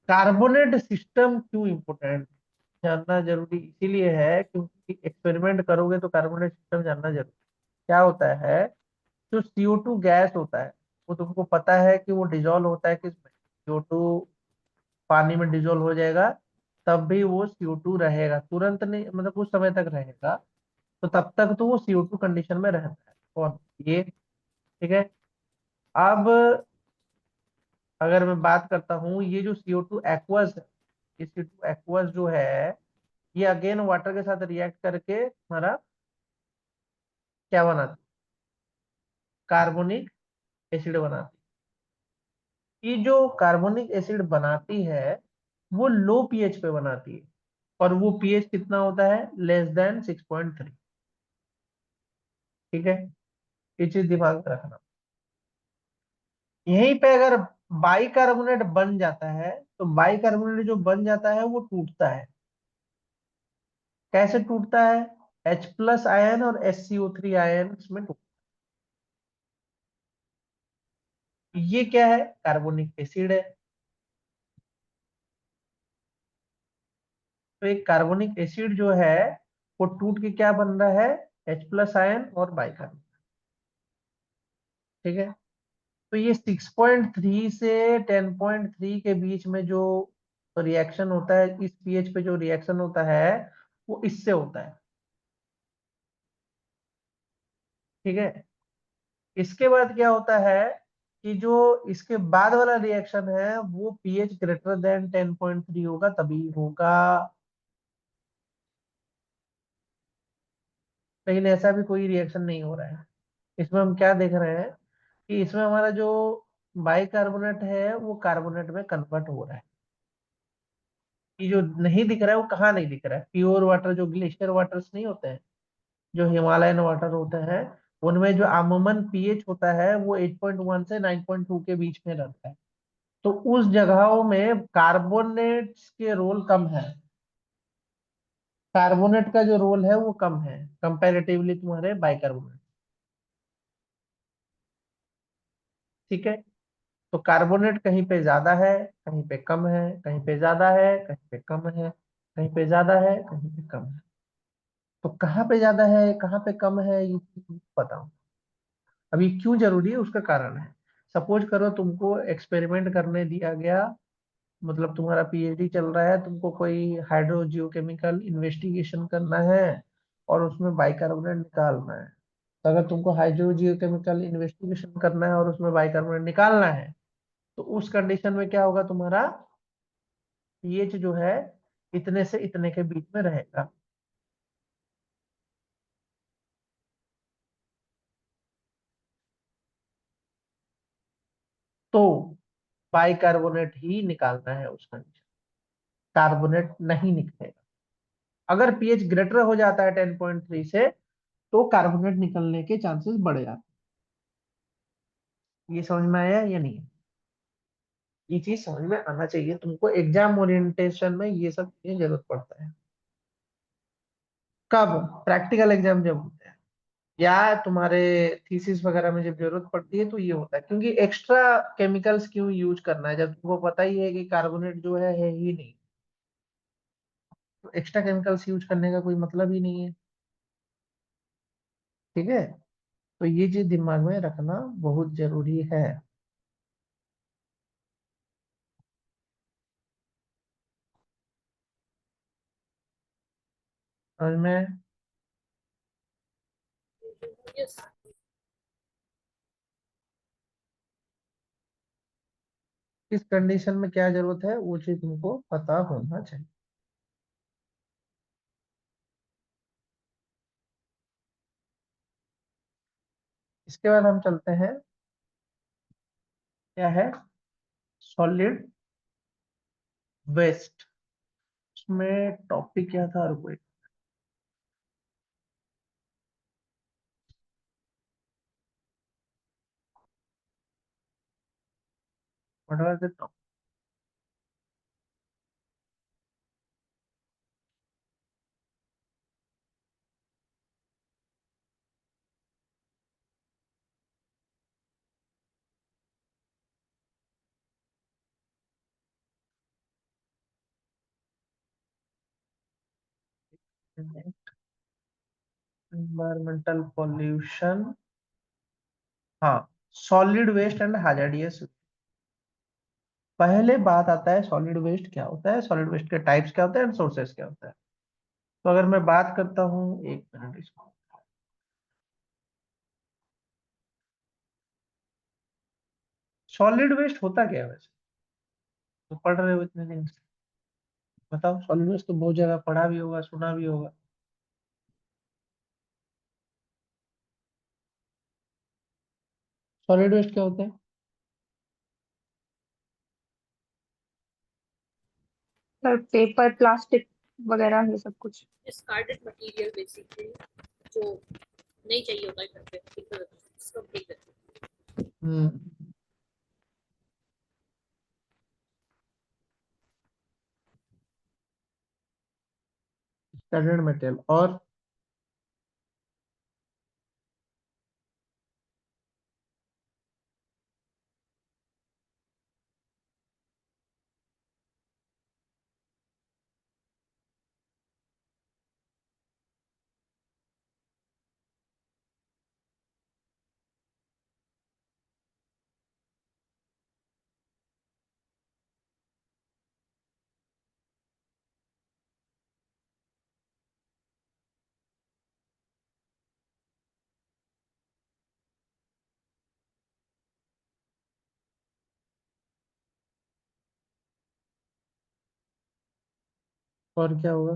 Carbonate system क्यों important जानना जरूरी इसीलिए है क्योंकि एक्सपेरिमेंट करोगे तो कार्बोनेट सिस्टम जानना जरूरी। क्या होता है, जो CO2 गैस होता है वो तुमको पता है कि वो डिजोल्व होता है किसमें, CO2 पानी में डिजोल्व हो जाएगा, तब भी वो CO2 रहेगा, तुरंत नहीं, मतलब कुछ समय तक रहेगा। तो तब तक तो वो CO2 कंडीशन में रहता है। कौन, ये। ठीक है। अब अगर मैं बात करता हूँ, ये जो CO2 एक्वस है, ये CO2 एक्वस जो है, ये अगेन वाटर के साथ रिएक्ट करके हमारा क्या बनाती, कार्बोनिक एसिड बनाती। ये जो कार्बोनिक एसिड बनाती है वो लो पीएच पे बनाती है, और वो पीएच कितना होता है, <6.3। ठीक है, ये चीज दिमाग में रखना। यहीं पे अगर बाइकार्बोनेट बन जाता है, तो बाइकार्बोनेट जो बन जाता है वो टूटता है। कैसे टूटता है, H+ आयन और SCO3 आयन में टूटता है। ये क्या है, कार्बोनिक एसिड है। तो एक कार्बोनिक एसिड जो है वो टूट के क्या बन रहा है, H+ आयन और बाइकार्बोनेट। ठीक है। तो ये 6.3 से 10.3 के बीच में जो रिएक्शन होता है, इस पीएच पे जो रिएक्शन होता है वो इससे होता है। ठीक है। इसके बाद क्या होता है कि जो इसके बाद वाला रिएक्शन है वो पीएच ग्रेटर देन 10.3 होगा तभी होगा। लेकिन ऐसा भी कोई रिएक्शन नहीं हो रहा है। इसमें हम क्या देख रहे हैं कि इसमें हमारा जो बाइकार्बोनेट है वो कार्बोनेट में कन्वर्ट हो रहा है। ये जो नहीं दिख रहा है वो कहाँ नहीं दिख रहा है, प्योर वाटर जो ग्लेशियर वाटर्स नहीं होते हैं, जो हिमालयन वाटर होते हैं, उनमें जो अमूमन पीएच होता है वो 8.1 से 9.2 के बीच में रहता है। तो उस जगहों में कार्बोनेट्स के रोल कम है, कार्बोनेट का जो रोल है वो कम है कंपैरेटिवली तुम्हारे बाइकार्बोनेट। ठीक है। तो कार्बोनेट कहीं पे ज्यादा है, कहीं पे कम है, कहीं पे ज्यादा है, कहीं पे कम है, कहीं पे ज्यादा है, कहीं पे कम है। तो कहाँ पे ज्यादा है कहाँ पे कम है ये चीज़ बताओ। अब ये क्यों जरूरी है, उसका कारण है। सपोज करो तुमको एक्सपेरिमेंट करने दिया गया, मतलब तुम्हारा पीएचडी चल रहा है, तुमको कोई हाइड्रोजियोकेमिकल इन्वेस्टिगेशन करना है और उसमें बाइकार्बोनेट निकालना है। तो अगर तुमको हाइड्रोजियोकेमिकल इन्वेस्टिगेशन करना है और उसमें बाइकार्बोनेट निकालना है, तो उस कंडीशन में क्या होगा, तुम्हारा पीएच जो है इतने से इतने के बीच में रहेगा। तो बाइकार्बोनेट ही निकालना है उस कंडीशन, कार्बोनेट नहीं निकलेगा। अगर पीएच ग्रेटर हो जाता है 10.3 से, तो कार्बोनेट निकलने के चांसेस बढ़ जाते हैं। ये समझ में आया या नहीं? ये चीज समझ में आना चाहिए तुमको, एग्जाम ओरिएंटेशन में ये सब चीजें जरूरत पड़ता है। कब, प्रैक्टिकल एग्जाम जब होते हैं, या तुम्हारे थीसिस वगैरह में जब जरूरत पड़ती है तो ये होता है। क्योंकि एक्स्ट्रा केमिकल्स क्यों यूज करना है जब तुमको पता ही है कि कार्बोनेट जो है ही नहीं। तो एक्स्ट्रा केमिकल्स यूज करने का कोई मतलब ही नहीं है। ठीक है। तो ये चीज दिमाग में रखना बहुत जरूरी है। समझ में? यस। किस कंडीशन में क्या जरूरत है वो चीज तुमको पता होना चाहिए। इसके बाद हम चलते हैं, क्या है, सॉलिड वेस्ट। उसमें टॉपिक क्या था, रुको बढ़वा देता हूँ। एनवायरमेंटल पॉल्यूशन, हाँ, सॉलिड वेस्ट एंड हैजार्डियस। पहले बात आता है सॉलिड वेस्ट क्या होता है, सॉलिड वेस्ट के टाइप्स क्या होते हैं एंड सोर्सेस क्या होता है। तो अगर मैं बात करता हूँ, एक मिनट इसको, सॉलिड वेस्ट होता क्या है वैसे, तो पढ़ रहे हो इतने दिन से, बताओ। सॉलिड वेस्ट तो बहुत जगह पढ़ा भी होगा, सुना भी होगा। सॉलिड वेस्ट क्या होता है? सर पेपर प्लास्टिक वगैरह ये सब कुछ। डिस्कार्डेड मटेरियल बेसिकली, जो नहीं चाहिए होता है घर पे, इसको फेंक देते हैं। हम्म, स्टैंडर्ड मटेरियल। और क्या होगा?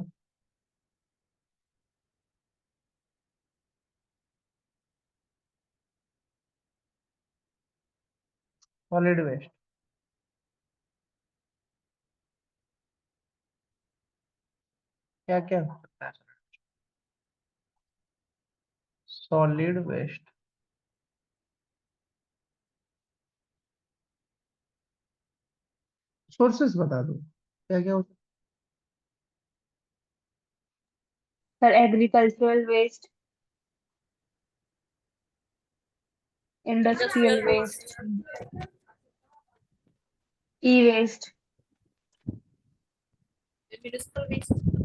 सॉलिड वेस्ट क्या क्या हो सकता है? सॉलिड वेस्ट सोर्सेस बता दो, क्या क्या हो सकता sir agricultural waste, industrial industrial waste, waste, e waste. Municipal waste. है?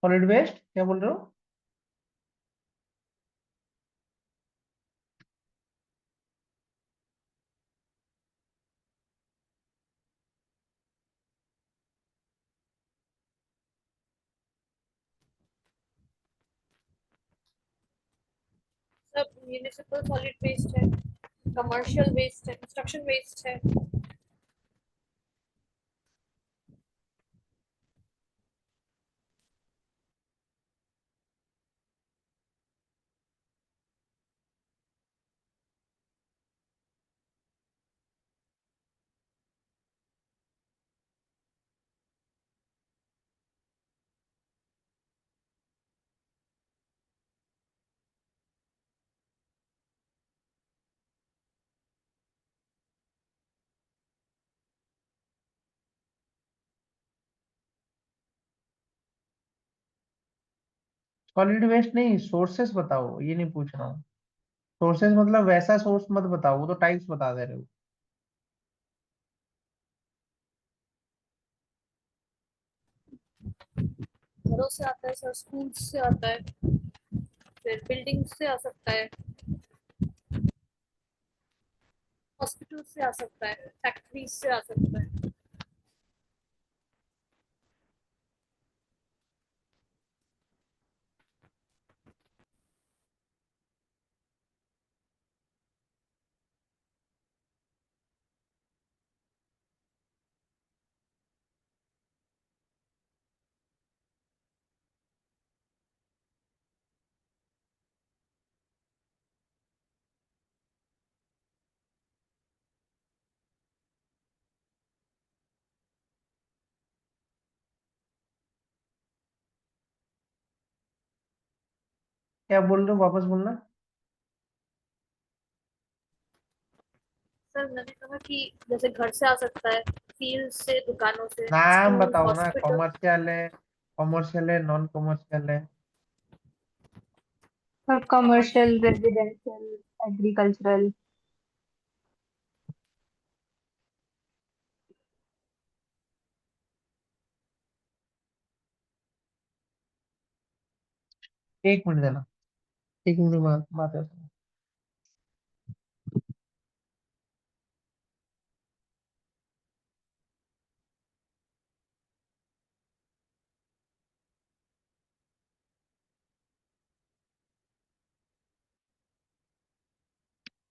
सॉलिड वेस्ट क्या बोल रहे हो? सब म्यूनिसिपल सॉलिड वेस्ट है, कमर्शियल वेस्ट है, कंस्ट्रक्शन वेस्ट है। सॉलिड वेस्ट नहीं, सोर्सेस बताओ, ये नहीं पूछ रहा हूँ। सोर्सेस मतलब वैसा सोर्स मत बताओ, वो तो टाइप्स बता दे रहे हो। घरों से आता है सर, स्कूल से आता है, फिर बिल्डिंग से आ सकता है, हॉस्पिटल से आ सकता है, फैक्ट्रीज से आ सकता है। क्या बोल रहे हो, वापस बोलना। सर मैंने कहा कि जैसे घर से आ सकता है, फील्ड से, दुकानों से, नाम स्कूल, बताओ ना, हॉस्पिटल। कॉमर्शियल है, नॉन कॉमर्शियल है। Sir commercial, residential, agricultural. एक मिनट देना, एक मिनट बाद बात है।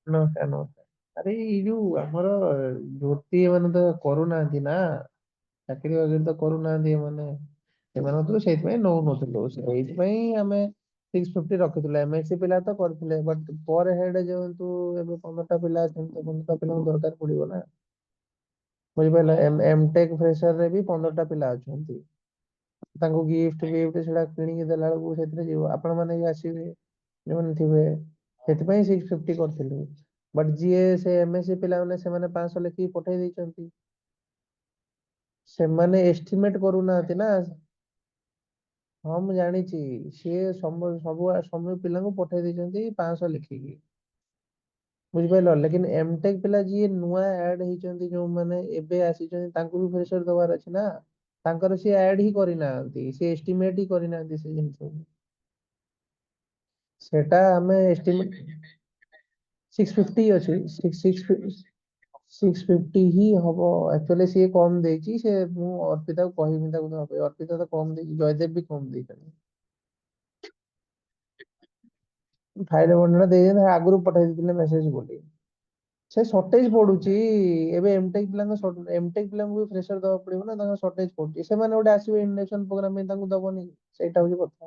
ନମସ୍କାର ନମସ୍କାର। ଆରେ ଏଇ ଯୋଉ ଆମର ଜ୍ୟୋତି ଏମାନେ ତ କରୁନାହାନ୍ତି ନା, ଚାକିରି ବାକିରି ତ କରୁନାହାନ୍ତି ଏମାନେ, ସେମାନଙ୍କୁ ତ ସେଇଥିପାଇଁ ନଉନଥିଲୁ, ସେଇଥିପାଇଁ ଆମେ 650 ରଖିଥିଲୁ। ଏମଏସସି ପିଲା ତ କରିଥିଲେ, ବଟ୍ ପର ହେଡ୍ ଯେହେତୁ ଏବେ 15ଟା ପିଲା ଅଛନ୍ତି, ତ 15ଟା ପିଲାଙ୍କୁ ଦରକାର ପଡିବ ନା, ବୁଝିପାରିଲ। ଏମଟେକ୍ ଫ୍ରେସର ରେ ବି 15ଟା ପିଲା ଅଛନ୍ତି, ତାଙ୍କୁ ଗିଫ୍ଟ ଫିଫ୍ଟ ସେଟା କିଣିକି ଦେଲା ବେଳକୁ ସେଥିରେ ଯିବ, ଆପଣ ମାନେ ବି ଆସିବେ ଯୋଉମାନେ ଥିବେ, ସେଥିପାଇଁ 650 କରିଥିଲୁ। ବଟ୍ ଯିଏ ସେ ଏମଏସସି ପିଲାମାନେ ସେମାନେ 500 ଲେଖିକି ପଠେଇ ଦେଇଛନ୍ତି, ସେମାନେ ଏଷ୍ଟିମେଟ କରୁନାହାନ୍ତି ନା। ହଁ ମୁଁ ଜାଣିଛି, ସିଏ ସବୁ ପିଲାଙ୍କୁ ପଠେଇ ଦେଇଛନ୍ତି 500 ଲେଖିକି, ବୁଝିପାରିଲ। ଲେକିନ ଏମଟେକ୍ ପିଲା ଯିଏ ନୂଆ ଆଡ ହେଇଛନ୍ତି, ଯୋଉମାନେ ଏବେ ଆସିଛନ୍ତି, ତାଙ୍କୁ ବି ଫ୍ରେସର ଦବାର ଅଛି ନା, ତାଙ୍କର ସିଏ ଆଡ ହିଁ କରିନାହାନ୍ତି, ସିଏ ଏଷ୍ଟିମେଟ ହିଁ କରିନାହାନ୍ତି ସେ ଜିନିଷ। ସେଟା ଆମେ ଏଷ୍ଟିମେଟ 650 ଅଛି, 650 ହିଁ ହବ। ଆକ୍ଚୁଆଲି ସିଏ କମ ଦେଇଛି, ସେ ମୁଁ ଅର୍ପିତାକୁ କହିବି ତାକୁ ଦବା ପାଇଁ, ଅର୍ପିତା ତ କମ ଦେଇଛି, ଜୟଦେବ ବି କମ ଦେଇଛନ୍ତି। ଫାଇଲ ବଣ୍ଟନ ଦେଇଛନ୍ତି, ଆଗରୁ ପଠେଇ ଦେଇଥିଲେ ମେସେଜ ବୋଲି। ସେ ସର୍ଟେଜ ପଡୁଛି ଏବେ, ଏମଟେକ୍ ପିଲାଙ୍କୁ ବି ପ୍ରେସର ଦବାକୁ ପଡିବ ନା, ତାଙ୍କର ସର୍ଟେଜ ପଡୁଛି, ସେମାନେ ଗୋଟେ ଆସିବେ ଇଣ୍ଡକ୍ସନ ପ୍ରୋଗ୍ରାମ ପାଇଁ, ତାଙ୍କୁ ଦବନି, ସେଇଟା ହଉଛି କଥା,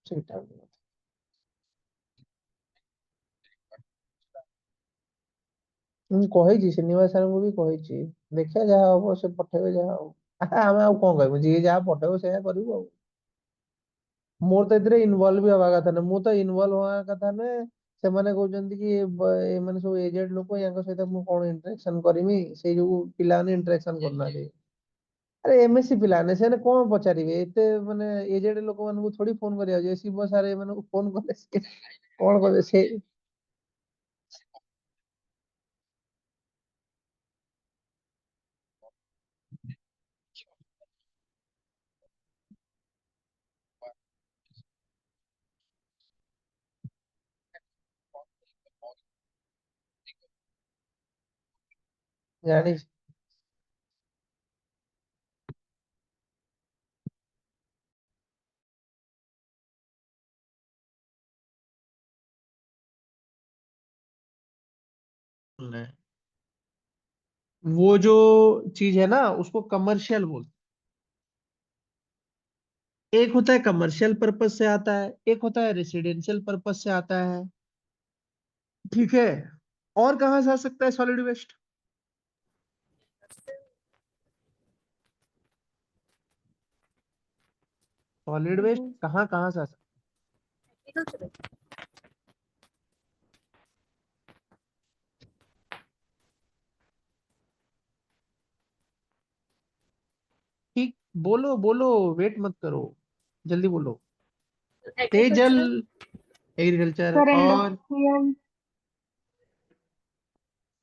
ସେଇଟା ହଉଛି କଥା। ମୁଁ କହିଛି ଶ୍ରୀନିବାସ ସାରଙ୍କୁ ବି କହିଛି, ଦେଖିବା ଯାହା ହବ, ସେ ପଠେଇବେ ଯାହା ହବ। ଆମେ ଆଉ କଣ କହିବୁ, ଯିଏ ଯାହା ପଠେଇବ ସେଇଆ କରିବୁ ଆଉ। ମୋର ତ ଏଥିରେ ଇନଭଲ୍ଭ ବି ହବା କଥା ନୁହେଁ, ମୁଁ ତ ଇନଭଲ୍ଭ ହବା କଥା ନୁହେଁ। ସେମାନେ କହୁଛନ୍ତି କି ଏମାନେ ସବୁ ଏଜେଡ୍ ଲୋକ, ୟାଙ୍କ ସହିତ ମୁଁ କଣ ଇଣ୍ଟରାକ୍ସନ କରିମି, ସେଇ ଯୋଉ ପିଲାମାନେ ଇଣ୍ଟରାକ୍ସନ କରୁନାହାନ୍ତି। ଆରେ ଏମଏସସି ପିଲାମାନେ ସେମାନେ କଣ ପଚାରିବେ, ଏତେ ମାନେ ଏଜେଡ୍ ଲୋକମାନଙ୍କୁ ଥୋଡି ଫୋନ କରିବାକୁ ଯିବେ, ଶିବ ସାର୍ ଏମାନଙ୍କୁ ଫୋନ କଲେ ସେ କଣ କରିବେ ସେ। ଜାଣିଛି। वो जो चीज है ना, उसको कमर्शियल बोलते हैं। एक होता है कमर्शियल पर्पज से आता है, एक होता है रेसिडेंशियल पर्पज से आता है, ठीक है। और कहाँ से आ सकता है सॉलिड वेस्ट? सॉलिड वेस्ट कहाँ कहाँ से आ सकता एग्रीकल्चर। है? ठीक, बोलो बोलो, वेट मत करो, जल्दी बोलो। पेयजल, एग्रीकल्चर। एग्रीकल्चर सर और इंडस्ट्रियल,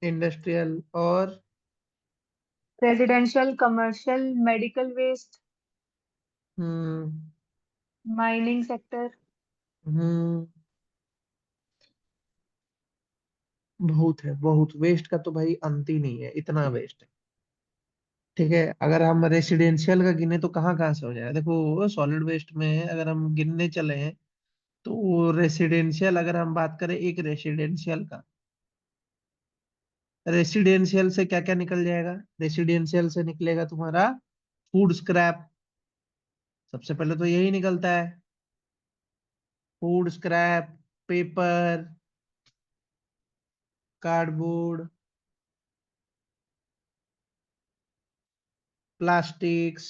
इंडस्ट्रियल और रेजिडेंशियल, कमर्शियल, मेडिकल वेस्ट, हम्म माइनिंग सेक्टर। हम्म बहुत है, बहुत वेस्ट का तो भाई अंत ही नहीं है, इतना वेस्ट है। ठीक है, अगर हम रेसिडेंशियल का गिने तो कहाँ कहाँ से हो जाएगा, देखो सॉलिड वेस्ट में अगर हम गिनने चले हैं, तो रेसिडेंशियल अगर हम बात करें, एक रेसिडेंशियल का, रेसिडेंशियल से क्या क्या निकल जाएगा, रेसिडेंशियल से निकलेगा तुम्हारा फूड स्क्रैप, सबसे पहले तो यही निकलता है, food scrap, paper, cardboard, plastics,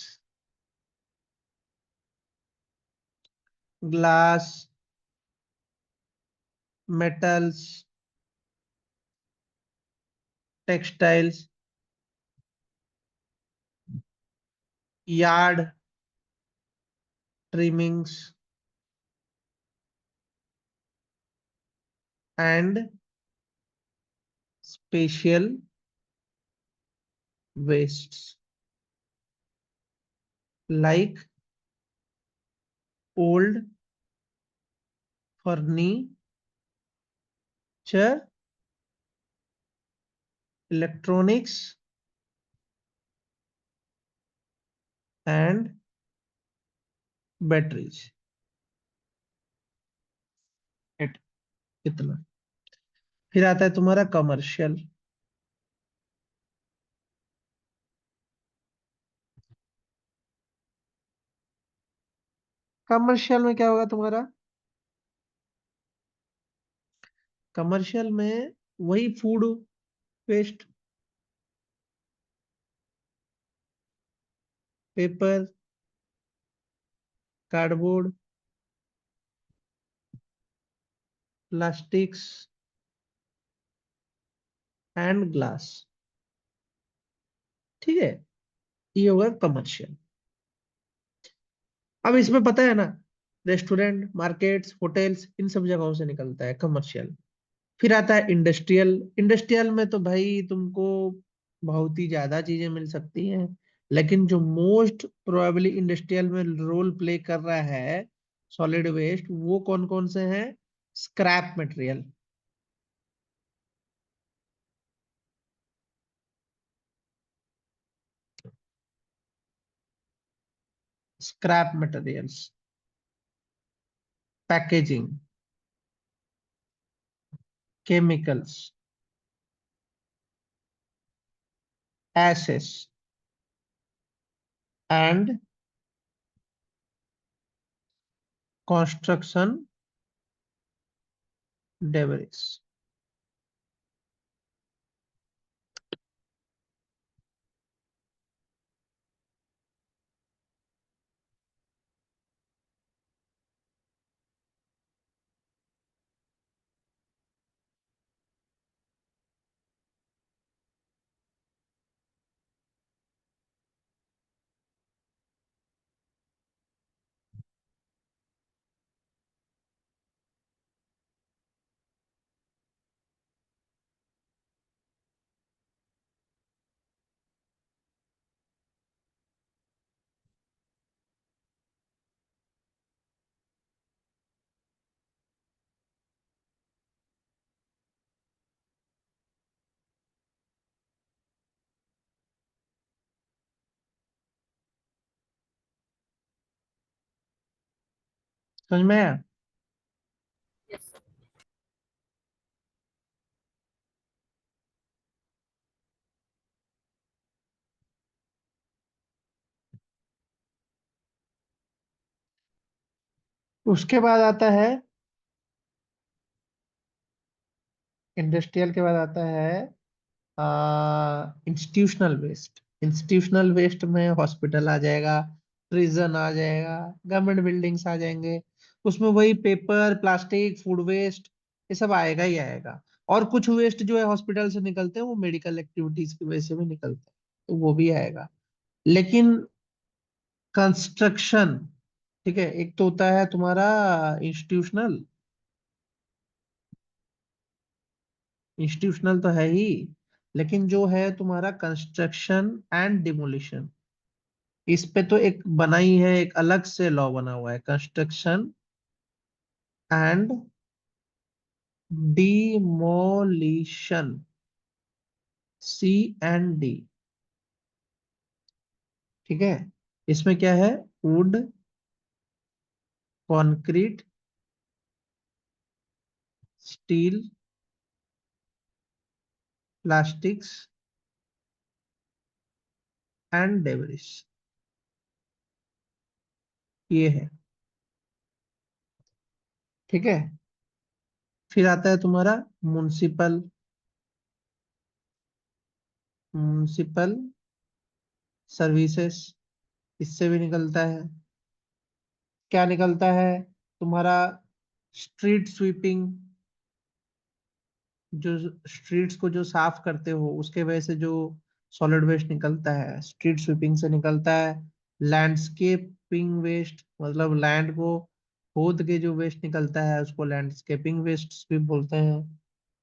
glass, metals, textiles, yard trimmings and special wastes like old furniture, electronics and batteries. इतना। फिर आता है तुम्हारा कमर्शियल। कमर्शियल में क्या होगा तुम्हारा? कमर्शियल में वही food waste, paper, cardboard, plastics and glass. ठीक है, ये होगा कमर्शियल। अब इसमें पता है ना, रेस्टोरेंट, मार्केट्स, होटल्स, इन सब जगहों से निकलता है कमर्शियल। फिर आता है इंडस्ट्रियल। इंडस्ट्रियल में तो भाई तुमको बहुत ही ज्यादा चीजें मिल सकती हैं, लेकिन जो मोस्ट प्रोबेबली इंडस्ट्रियल में रोल प्ले कर रहा है सॉलिड वेस्ट, वो कौन कौन से हैं? Scrap material, scrap materials, packaging, chemicals, ashes and construction debris. समझ में आया? Yes. उसके बाद आता है इंडस्ट्रियल के बाद आता है इंस्टीट्यूशनल वेस्ट। इंस्टीट्यूशनल वेस्ट में हॉस्पिटल आ जाएगा, प्रिजन आ जाएगा, गवर्नमेंट बिल्डिंग्स आ जाएंगे। उसमें वही पेपर, प्लास्टिक, फूड वेस्ट, ये सब आएगा ही आएगा। और कुछ वेस्ट जो है हॉस्पिटल से निकलते हैं वो मेडिकल एक्टिविटीज की वजह से भी निकलते हैं, तो वो भी आएगा। लेकिन कंस्ट्रक्शन, ठीक है, एक तो होता है तुम्हारा इंस्टीट्यूशनल, इंस्टीट्यूशनल तो है ही, लेकिन जो है तुम्हारा कंस्ट्रक्शन एंड डिमोलिशन, इस पे तो एक बना ही है, एक अलग से लॉ बना हुआ है, कंस्ट्रक्शन एंड डिमोलिशन, C&D। ठीक है, इसमें क्या है? Would, concrete, steel, plastics and debris, ये है। ठीक है, फिर आता है तुम्हारा म्युनिसिपल। म्युनिसिपल सर्विसेज, इससे भी निकलता है। क्या निकलता है तुम्हारा? स्ट्रीट स्वीपिंग, जो स्ट्रीट्स को जो साफ करते हो उसके वजह से जो सॉलिड वेस्ट निकलता है, स्ट्रीट स्वीपिंग से निकलता है। लैंडस्केपिंग वेस्ट, मतलब लैंड को खोद के जो वेस्ट निकलता है उसको लैंडस्केपिंग वेस्ट भी बोलते हैं।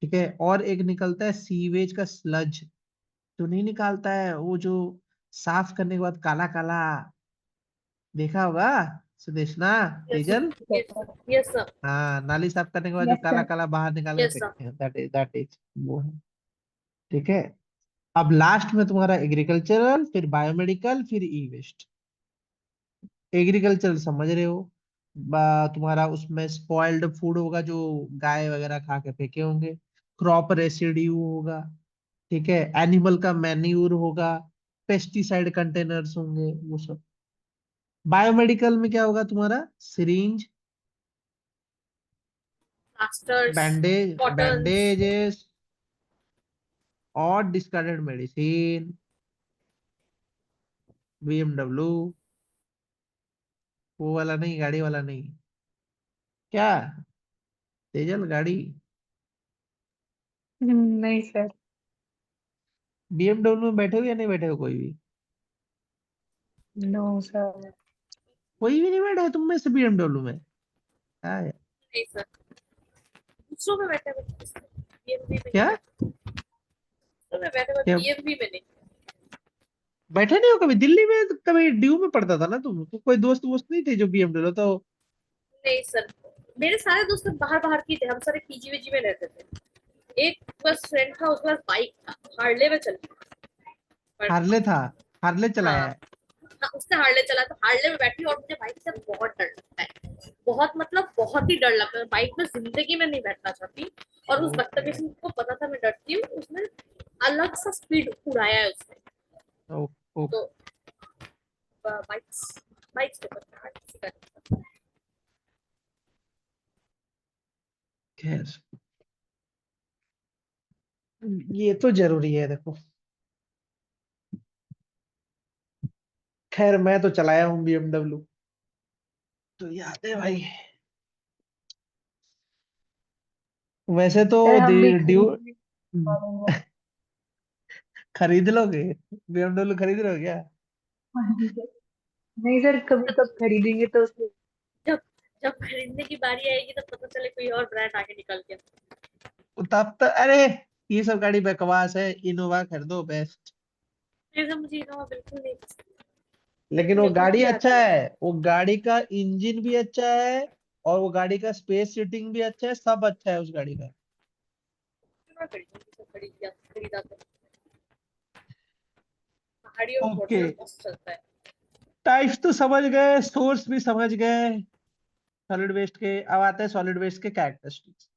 ठीक है, और एक निकलता है सीवेज का स्लज, जो नहीं निकालता है वो, जो साफ करने के बाद काला काला, देखा होगा Sudeshna, yes sir, Tejal. Yes sir, yes sir, हाँ, नाली साफ करने के बाद जो यस काला सर। काला बाहर निकाल के यस सर। फेंकते हैं, दैट इज वो है। ठीक है, अब लास्ट में तुम्हारा एग्रीकल्चरल, फिर बायोमेडिकल, फिर ई वेस्ट। एग्रीकल्चरल समझ रहे हो, तुम्हारा उसमें स्पॉइल्ड फूड होगा जो गाय वगैरह खा के फेंके होंगे, क्रॉप रेसिड्यू होगा, ठीक है, एनिमल का मैन्यूर होगा, पेस्टिसाइड कंटेनर्स होंगे, वो सब। बायोमेडिकल में क्या होगा तुम्हारा, syringe, plasters, bandage, cottons. Bandages और डिस्कार्डेड मेडिसिन, बीएमडब्ल्यू, वो वाला नहीं, गाड़ी वाला नहीं। क्या, तेजल गाड़ी, नहीं सर। बीएमडब्ल्यू में बैठे हो या नहीं बैठे हो कोई भी? No sir. कोई भी नहीं बैठा है तुम में से बीएमडब्ल्यू में? हाँ यार। नहीं सर, दूसरों में बैठे हुए बीएमवी में नहीं क्या बैठे, दूसरों में बैठे हुए क्या बीएमवी में नहीं। बैठे नहीं हो कभी? दिल्ली में तो कभी ड्यू में पढ़ता था ना तुम, तो कोई दोस्त वोस्त नहीं थे जो बीएमडब्ल्यू तो? नहीं सर, मेरे सारे दोस्त बाहर बाहर की थे, हम सारे पीजी वीजी में रहते थे। एक बस फ्रेंड था, उसके पास बाइक था, हार्ले में चलती पर। हार्ले था, हार्ले चलाया हाँ, है? हाँ उसने हार्ले चला, तो हार्ले में बैठी, और मुझे बाइक से बहुत डर लगता है। बहुत मतलब बहुत ही डर लगता है, बाइक में जिंदगी में नहीं बैठना चाहती। और उस ओके, बदतमीज को पता था मैं डरती हूँ, उसने अलग सा स्पीड उड़ाया है उसने। ओके। तो बाइक्स, बाइक्स के ऊपर हाँ, किसी का नहीं। खैर, ये तो जरूरी है देखो। खैर, मैं तो चलाया हूँ बीएमडब्ल्यू, तो याद है भाई। वैसे तो सर हम भी ड्यू खरीदेंगे तो खरीद लोगे? बीएमडब्ल्यू खरीद रहे हो क्या? नहीं सर, कभी कब खरीदेंगे तो उसके। जब जब खरीदने की बारी आएगी तब पता चले कोई और ब्रांड आगे निकल गया। तब तो अरे, ये सब गाड़ी बकवास है, इनोवा खरीदो बेस्ट। फिर से मुझे इनोवा बिल्कुल नहीं पसंद, लेकिन वो मुझे गाड़ी उल्टी अच्छा आती है। है, वो गाड़ी का इंजन भी अच्छा है, और वो गाड़ी का स्पेस सीटिंग भी अच्छा है, सब अच्छा है उस गाड़ी का। मैं खरीदूंगी, सब खरीदा तो पहाड़ियों में ओके, बॉर्डर मस्त चलता है। टाइप्स तो समझ गए, सोर्स भी समझ गए सॉलिड वेस्ट के। अब आते हैं सॉलिड वेस्ट के कैरेक्टरिस्टिक्स।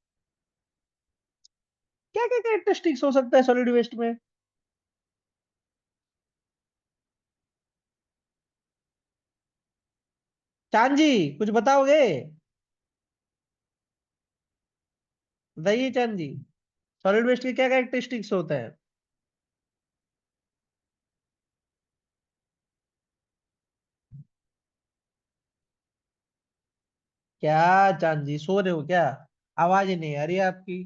क्या क्या कैरेक्टरिस्टिक्स हो सकता है सॉलिड वेस्ट में? चांद जी, कुछ बताओगे? बताइए चांद जी, सॉलिड वेस्ट के क्या कैरेक्टरिस्टिक्स होते हैं? क्या चांद जी, सो रहे हो क्या? आवाज नहीं आ रही है आपकी,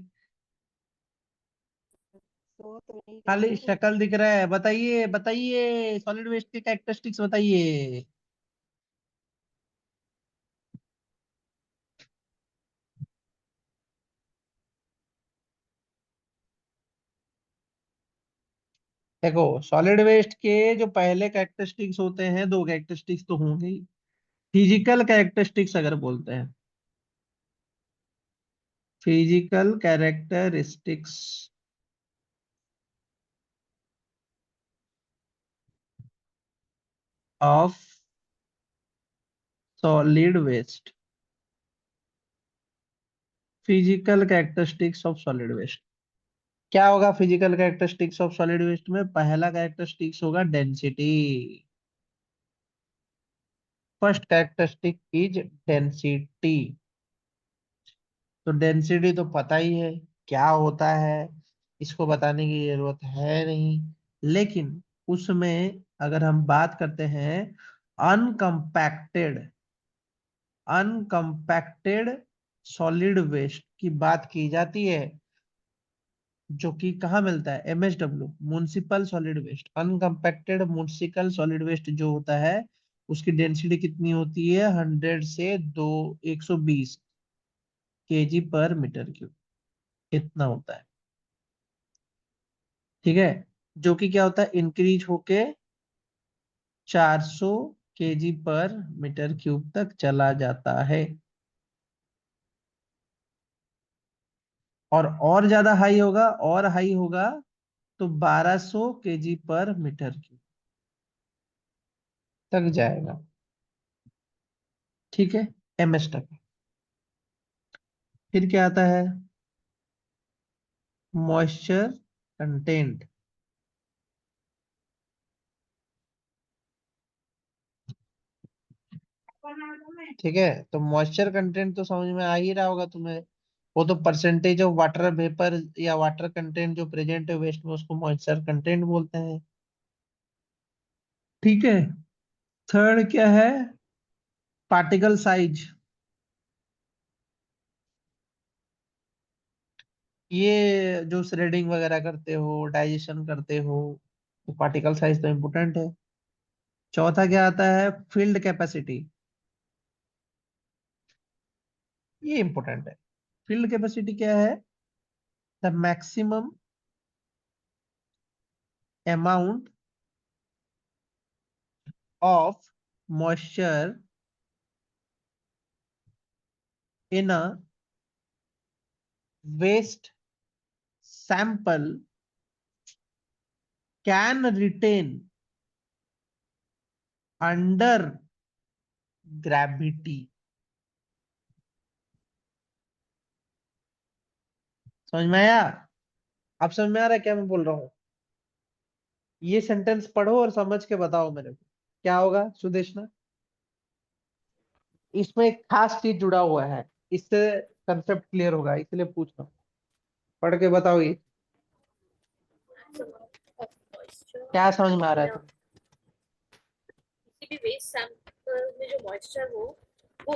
सो तो नहीं खाली रही हूँ। शक्ल दिख रहा है। बताइए बताइए, सॉलिड वेस्ट के कैरेक्टरिस्टिक्स बताइए। देखो, सॉलिड वेस्ट के जो पहले कैरेक्टरिस्टिक्स होते हैं, दो कैरेक्टरिस्टिक्स तो होंगे ही। फिजिकल कैरेक्टरिस्टिक्स अगर बोलते हैं, physical characteristics of solid waste, physical characteristics of solid waste. क्या होगा physical characteristics of solid waste में? पहला कैरेक्टरिस्टिक्स होगा density. First characteristic is density. तो डेंसिटी तो पता ही है क्या होता है, इसको बताने की जरूरत है नहीं। लेकिन उसमें अगर हम बात करते हैं अनकम्पैक्टेड, अनकम्पैक्टेड सॉलिड वेस्ट की बात की जाती है, जो कि कहाँ मिलता है, MSW, municipal solid waste, uncompacted municipal solid waste जो होता है उसकी डेंसिटी कितनी होती है, 100 से 120 kg/m3, इतना होता है। ठीक है, जो कि क्या होता है, इंक्रीज होके 400 kg/m3 तक चला जाता है। और ज्यादा हाई होगा, और हाई होगा तो 1200 kg/m3 तक जाएगा। ठीक है, MS तक। फिर क्या आता है, मॉइस्चर कंटेंट। ठीक है, तो मॉइस्चर कंटेंट तो समझ में आ ही रहा होगा तुम्हें। वो तो परसेंटेज ऑफ वाटर वेपर या वाटर कंटेंट जो प्रेजेंट है वेस्ट में, उसको मॉइस्चर कंटेंट बोलते हैं। ठीक है, थर्ड क्या है, पार्टिकल साइज। ये जो श्रेडिंग वगैरह करते हो, डाइजेशन करते हो, तो पार्टिकल साइज तो इम्पोर्टेंट है। चौथा क्या आता है, फील्ड कैपेसिटी। ये इंपॉर्टेंट है। फील्ड कैपेसिटी क्या है, the maximum amount of moisture in a waste sample can retain under gravity. समझ में आया? अब समझ में आ रहा है क्या मैं बोल रहा हूँ? ये सेंटेंस पढ़ो और समझ के बताओ मेरे को क्या होगा सुदेशना। इसमें एक खास चीज जुड़ा हुआ है, इससे कंसेप्ट क्लियर होगा, इसलिए पूछ रहा हूँ। पढ़ के बताओ ये ऑफ मॉइस्चर क्या समझ में आ रहा है या तुम्हें। किसी भी वेस्ट सैंपल में जो मॉइस्चर हो वो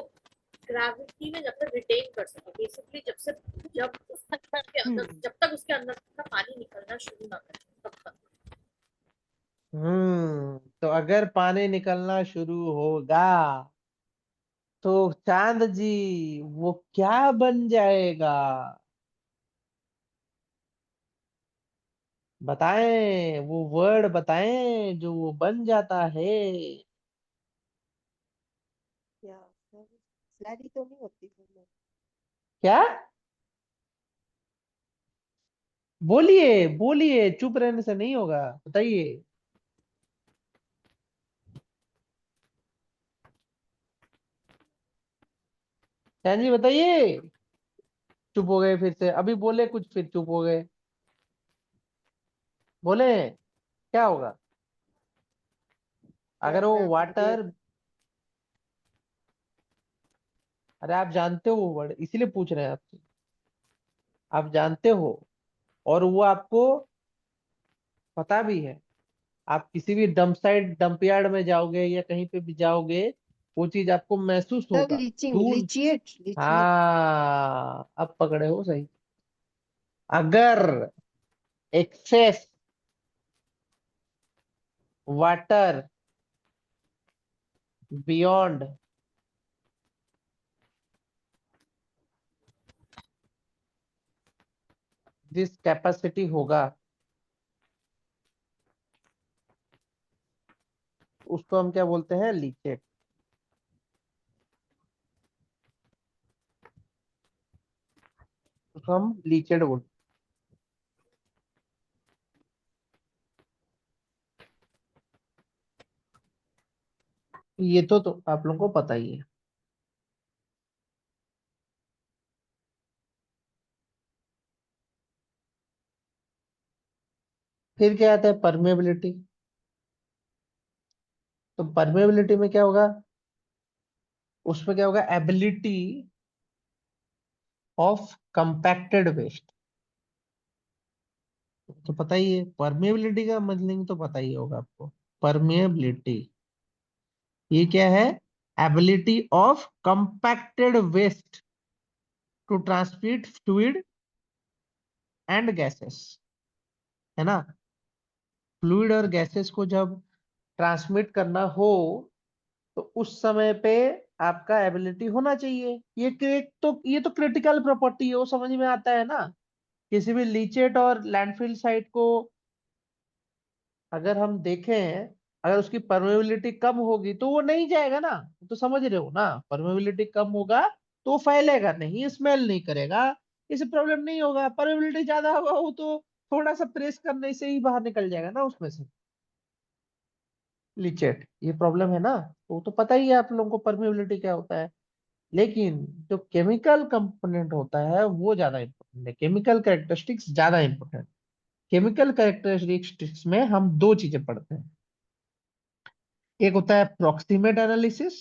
ग्रेविटी में जब तक रिटेन कर सके, बेसिकली जब तक उसके अंदर का पानी निकलना शुरू ना करे तब तक। तो अगर पानी निकलना शुरू होगा तो चांद जी वो क्या बन जाएगा, बताएं, वो वर्ड बताएं जो वो बन जाता है। क्या सर, स्लैरी तो नहीं होती फिर मैं। क्या? बोलिए बोलिए, चुप रहने से नहीं होगा, बताइए। चांद जी बताइए। चुप हो गए फिर से, अभी बोले कुछ फिर चुप हो गए। बोले क्या होगा क्या अगर वो मैं मुझे वाटर, अरे आप जानते हो वो वर्ड, इसीलिए पूछ रहे हैं आपसे। आप जानते हो और वो आपको पता भी है। आप किसी भी डंप साइट, डंप यार्ड में जाओगे या कहीं पे भी जाओगे, वो चीज आपको महसूस सर होगा लीचिंग, दूर। लीचिएट लीचिएट। हाँ, अब पकड़े हो सही। अगर excess water beyond this capacity होगा, उसको हम क्या बोलते हैं, लीचेट। उसको हम लीचेट बोलते हैं। ये तो आप लोगों को पता ही है। फिर क्या आता है, परमेबिलिटी। तो परमेबिलिटी में क्या होगा, उसमें क्या होगा, एबिलिटी ऑफ कंपैक्टेड वेस्ट। तो पता ही है परमेबिलिटी का मतलब, तो पता ही होगा आपको। परमेबिलिटी ये क्या है, ability of compacted waste to transmit fluid and gases, है ना। फ्लूइड और गैसेस को जब ट्रांसमिट करना हो तो उस समय पे आपका एबिलिटी होना चाहिए। ये तो क्रिटिकल प्रॉपर्टी है, वो समझ में आता है ना। किसी भी लीचेट और लैंडफिल साइट को अगर हम देखें, अगर उसकी परमेबिलिटी कम होगी तो वो नहीं जाएगा ना, तो समझ रहे हो ना। परमेबिलिटी कम होगा तो वो फैलेगा नहीं, स्मेल नहीं करेगा, इसे प्रॉब्लम नहीं होगा। परमेबिलिटी ज्यादा होगा वो तो थोड़ा सा प्रेस करने से ही बाहर निकल जाएगा ना उसमें से लीचेट। ये प्रॉब्लम है ना। वो तो पता ही है आप लोगों को परमेबिलिटी क्या होता है। लेकिन जो केमिकल कंपोनेंट होता है वो ज्यादा इंपॉर्टेंट है, केमिकल कैरेक्टरिस्टिक्स ज्यादा इंपॉर्टेंट। केमिकल कैरेक्टरिस्टिक्स में हम दो चीजें पढ़ते हैं। एक होता है प्रॉक्सिमेट एनालिसिस,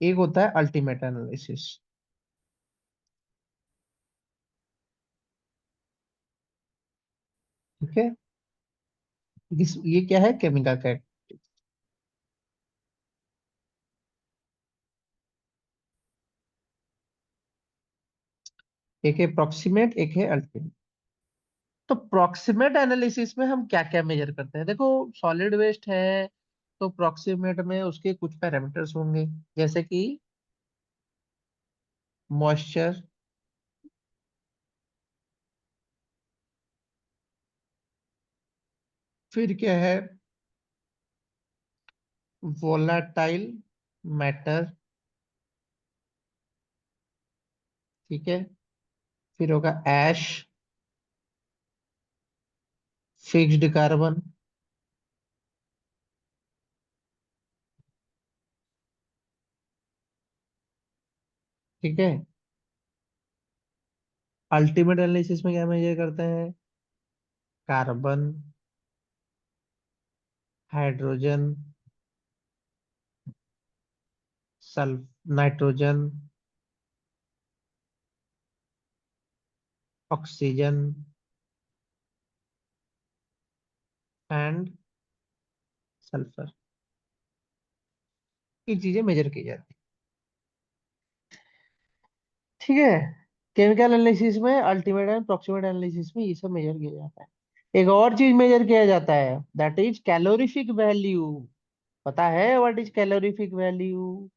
एक होता है अल्टीमेट एनालिसिस। ठीक है। ये क्या है, केमिकल कैरेक्टर। एक है प्रॉक्सिमेट, एक है अल्टीमेट। तो प्रॉक्सिमेट एनालिसिस में हम क्या क्या मेजर करते हैं, देखो सॉलिड वेस्ट है तो प्रॉक्सिमेट में उसके कुछ पैरामीटर्स होंगे, जैसे कि मॉइस्चर, फिर क्या है वोलाटाइल मैटर, ठीक है। फिर होगा ऐश, फिक्स्ड कार्बन, ठीक है। अल्टीमेट एनालिसिस में क्या मेजर करते हैं, carbon, hydrogen, sulph, nitrogen, oxygen and sulphur. ये चीजें मेजर की जाती है, ठीक है। केमिकल एनालिसिस में, अल्टीमेट एंड प्रोक्सीमेट एनालिसिस में ये सब मेजर किया जाता है। एक और चीज मेजर किया जाता है, दैट इज कैलोरीफिक वैल्यू। पता है व्हाट इज कैलोरीफिक वैल्यू?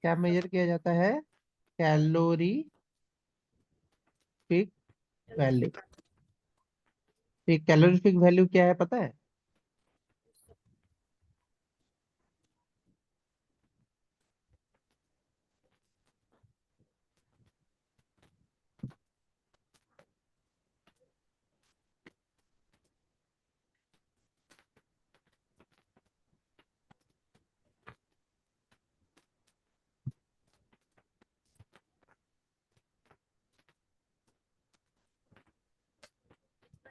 क्या मेजर किया जाता है, कैलोरीफिक वैल्यू। कैलोरीफिक वैल्यू क्या है पता है?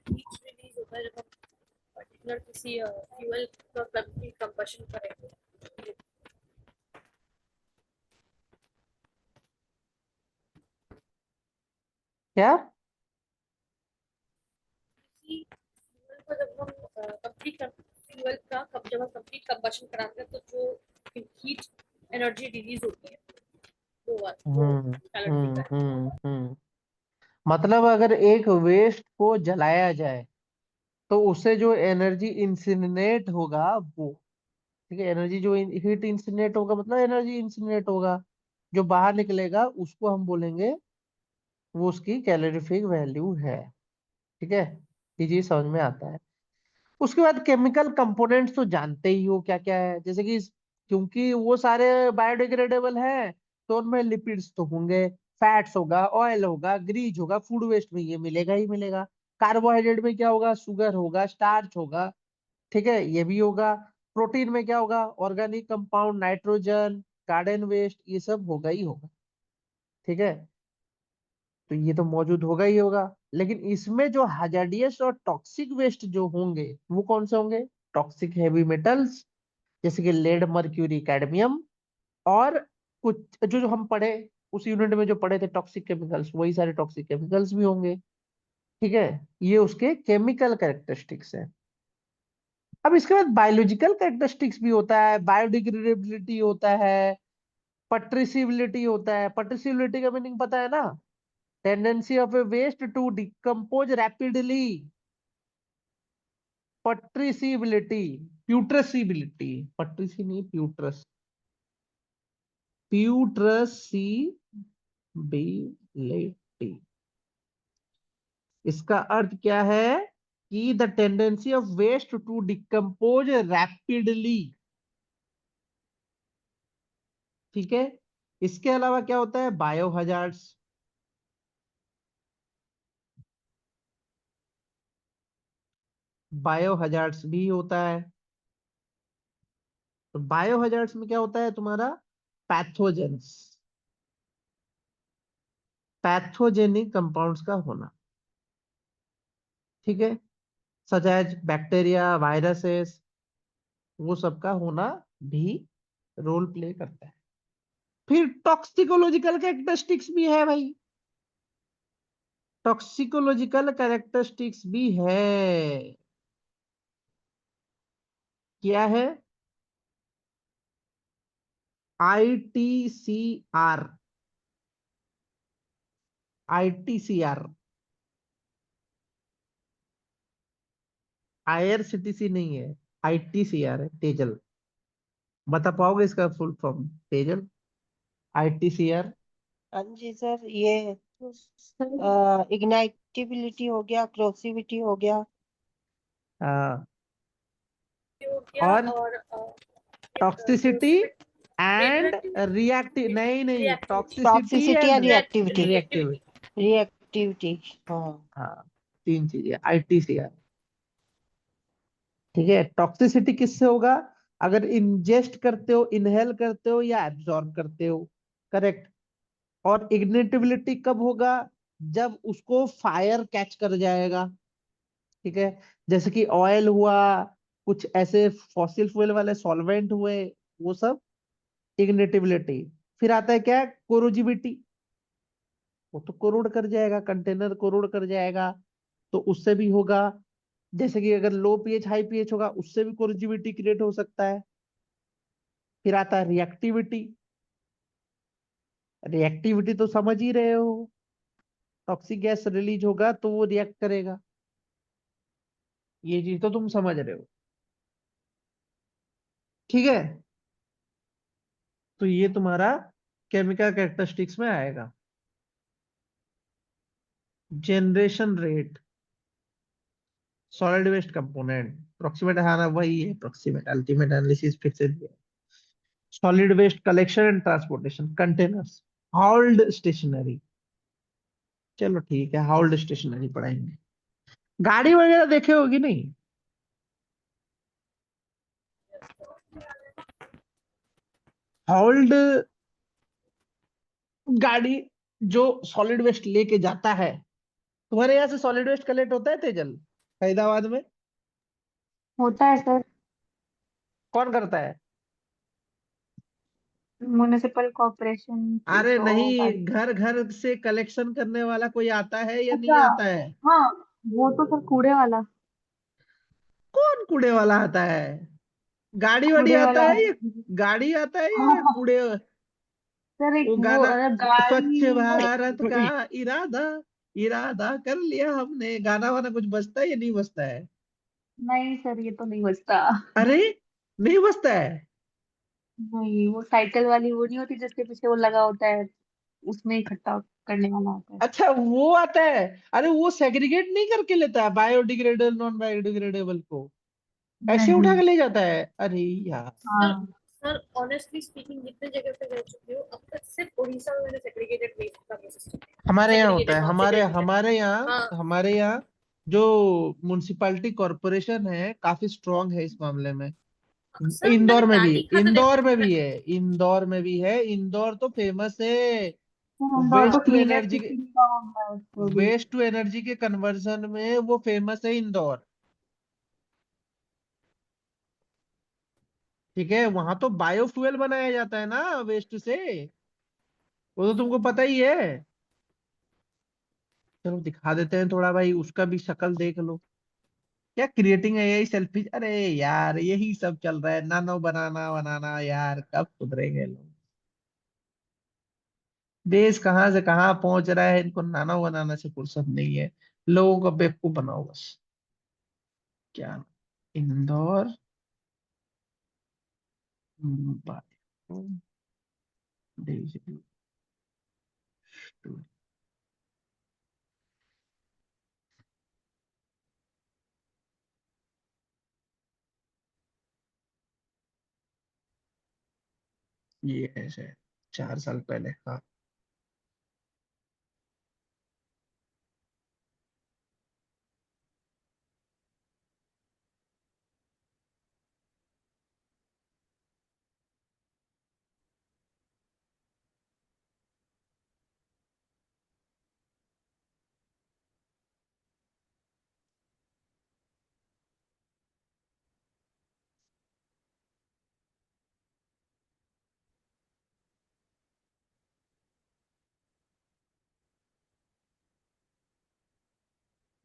हीट रिलीज होता है जब हम पर्टिकुलर किसी फ्यूल का कंबशन करेंगे। क्या? किसी फ्यूल को जब हम कंप्लीट फ्यूल का कब जब हम कंप्लीट कंबशन कराते हैं तो जो हीट एनर्जी रिलीज होती है वो हम्म कैलोरीफिक है। मतलब अगर एक वेस्ट को जलाया जाए तो उससे जो एनर्जी इंसिनरेट होगा वो, ठीक है, एनर्जी जो हीट इंसिनरेट होगा मतलब एनर्जी इंसिनरेट होगा, जो बाहर निकलेगा उसको हम बोलेंगे, वो उसकी कैलोरीफिक वैल्यू है। ठीक है, ये चीज समझ में आता है। उसके बाद केमिकल कंपोनेंट्स तो जानते ही हो क्या क्या है, जैसे कि क्योंकि वो सारे बायोडिग्रेडेबल हैं तो उनमें लिपिड्स तो होंगे, फैट्स होगा, ऑयल होगा, ग्रीज होगा, फूड वेस्ट में ये मिलेगा ही मिलेगा। कार्बोहाइड्रेट में क्या होगा, शुगर होगा, स्टार्च होगा, ठीक है, ये भी होगा। प्रोटीन में क्या होगा, organic compound, nitrogen, garden waste, ये सब होगा ही होगा, ठीक है। तो ये तो मौजूद होगा ही होगा। लेकिन इसमें जो हजार्डियस और टॉक्सिक वेस्ट जो होंगे वो कौन से होंगे, टॉक्सिक हैवी मेटल्स, जैसे कि लेड, मर्क्यूरी, कैडमियम, और कुछ जो हम पढ़े उस यूनिट में जो पढ़े थे टॉक्सिक केमिकल्स, वही सारे टॉक्सिक केमिकल्स भी होंगे, ठीक है। ये उसके केमिकल कैरेक्टरिस्टिक्स है। अब इसके बाद बायोलॉजिकल कैरेक्टरिस्टिक्स भी होता है, बायोडिग्रेडेबिलिटी होता है, पट्रिसिबिलिटी होता है। पट्रिसिबिलिटी का मीनिंग पता है ना? Tendency of a waste to decompose rapidly. Putrescibility, putrescibility, पट्रिसी नहीं, प्यूट्रस, प्यूट्रसिबिलिटी। इसका अर्थ क्या है कि the tendency of waste to decompose rapidly. ठीक है। इसके अलावा क्या होता है? Bio hazards. बायो हजार्ड्स भी होता है। तो बायो हजार्ड्स में क्या होता है तुम्हारा? पैथोजेंस, पैथोजेनिक कंपाउंड्स का होना। ठीक है। सच एज बैक्टीरिया, वायरसेस, वो सब का होना भी रोल प्ले करता है। फिर टॉक्सिकोलॉजिकल कैरेक्टरिस्टिक्स भी है भाई, टॉक्सिकोलॉजिकल कैरेक्टरिस्टिक्स भी है। क्या है? ITCR, ITCR, IRCTC नहीं है, ITCR है, तेजल। बता पाओगे इसका फुल फॉर्म? तेजल, ITCR। हाँ जी सर, ये सर इग्नाइटेबिलिटी हो गया, क्रोसिविटी हो गया। हाँ। हो गया और और टॉक्सिसिटी एंड रेडियोएक्टिव रिएक्टिव, नहीं नहीं, रिएक्टिविटी टॉक्सिसिटी टॉक्सिसिटी या एंड रिएक्टिविटी। रिएक्टिव। रिएक्टिविटी, हाँ। हाँ, तीन चीजें, ITCR। ठीक है। टॉक्सिसिटी किससे होगा? अगर इंजेस्ट करते हो, इनहेल करते हो या एब्जॉर्ब करते हो। करेक्ट। और इग्निटेबिलिटी कब होगा? जब उसको फायर कैच कर जाएगा। ठीक है। जैसे कि ऑयल हुआ, कुछ ऐसे फॉसिल फ्यूल वाले सॉल्वेंट हुए, वो सब इग्निटेबिलिटी। फिर आता है क्या? कोरोजिबिलिटी। वो तो कोरोड कर जाएगा, कंटेनर कोरोड कर जाएगा, तो उससे भी होगा। जैसे कि अगर लो पीएच हाई पीएच होगा, उससे भी कोरोजिविटी क्रिएट हो सकता है। फिर आता है रिएक्टिविटी। रिएक्टिविटी तो समझ ही रहे हो, टॉक्सिक गैस रिलीज होगा तो वो रिएक्ट करेगा। ये चीज तो तुम समझ रहे हो। ठीक है। तो ये तुम्हारा केमिकल कैरेक्टरिस्टिक्स में आएगा। Generation rate, solid waste component, proximate, हाँ ना वही है प्रोक्सीमेट, अल्टीमेट एनालिसिस फिर से दिया। Solid waste collection and transportation, containers, hauled stationary. चलो ठीक है, हाउल्ड स्टेशनरी पढ़ाएंगे। गाड़ी वगैरह देखे होगी नहीं? हाउल्ड गाड़ी जो सॉलिड वेस्ट लेके जाता है। तुम्हारे यहाँ से सॉलिड वेस्ट कलेक्ट होता है तेजल, फरीदाबाद में? होता है सर। कौन करता है? म्युनिसिपल कॉर्पोरेशन की अरे तो नहीं, गाड़ी। घर घर से कलेक्शन करने वाला कोई आता है या अच्छा, नहीं आता है? हाँ, वो तो सर कूड़े वाला। कौन कूड़े वाला आता है? गाड़ी वाड़ी कूड़े आता वाला। है या गाड़ी आता है हाँ या हाँ कूड़े? सर, एक वो वो गाना, स्वच्छ गाड़ी। भारत का इरादा, इरादा कर लिया हमने, गाना वाना कुछ बजता है या नहीं बजता है? नहीं सर, ये तो नहीं बचता। अरे नहीं बजता है? नहीं, वो साइकिल वाली वो नहीं होती जिसके पीछे वो लगा होता है, उसमें इकट्ठा करने वाला होता है। अच्छा वो आता है। अरे वो सेग्रीगेट नहीं करके लेता है बायोडिग्रेडेबल नॉन बायोडिग्रेडेबल को, ऐसे उठा नहीं। के ले जाता है? अरे यार। सर हाँ। सर ऑनेस्टली स्पीकिंग जितने जगह पे रह चुकी हूँ अब तक सिर्फ उड़ीसा में मैंने सेग्रीगेटेड वेस्ट का सिस्टम हमारे यहाँ होता सेग्रीगेटेड है, नॉन हमारे सेग्रीगेटेड हाँ हमारे यहाँ जो म्युनिसिपैलिटी कॉरपोरेशन है काफी स्ट्रांग है इस मामले में। सर मैंने इंदौर में भी, नानी का तो इंदौर में मैं, भी है, इंदौर में भी है, इंदौर तो फेमस है इंदौर तो वेस्ट टू क्लीनेस्ट एनर्जी के, सिटी का होता है उसको भी। वेस्ट टू एनर्जी के कन्वर्जन में वो फेमस है इंदौर। ठीक है। वहां तो बायोफ्यूल बनाया जाता है ना वेस्ट से, वो तो तुमको पता ही है। चलो दिखा देते हैं थोड़ा भाई, उसका भी शक्ल देख लो। क्या क्रिएटिंग है यही सेल्फिश, अरे यार यही सब चल रहा है, नानो बनाना बनाना, यार कब सुधरेंगे लोग। देश कहाँ से कहाँ पहुंच रहा है, इनको नानो बनाने से फुर्सत नहीं है। लोगों को बेवकूफ बनाओ बस। क्या, इंदौर बायो डिजिटल स्टूडियो। ये है शायद 4 साल पहले, हाँ।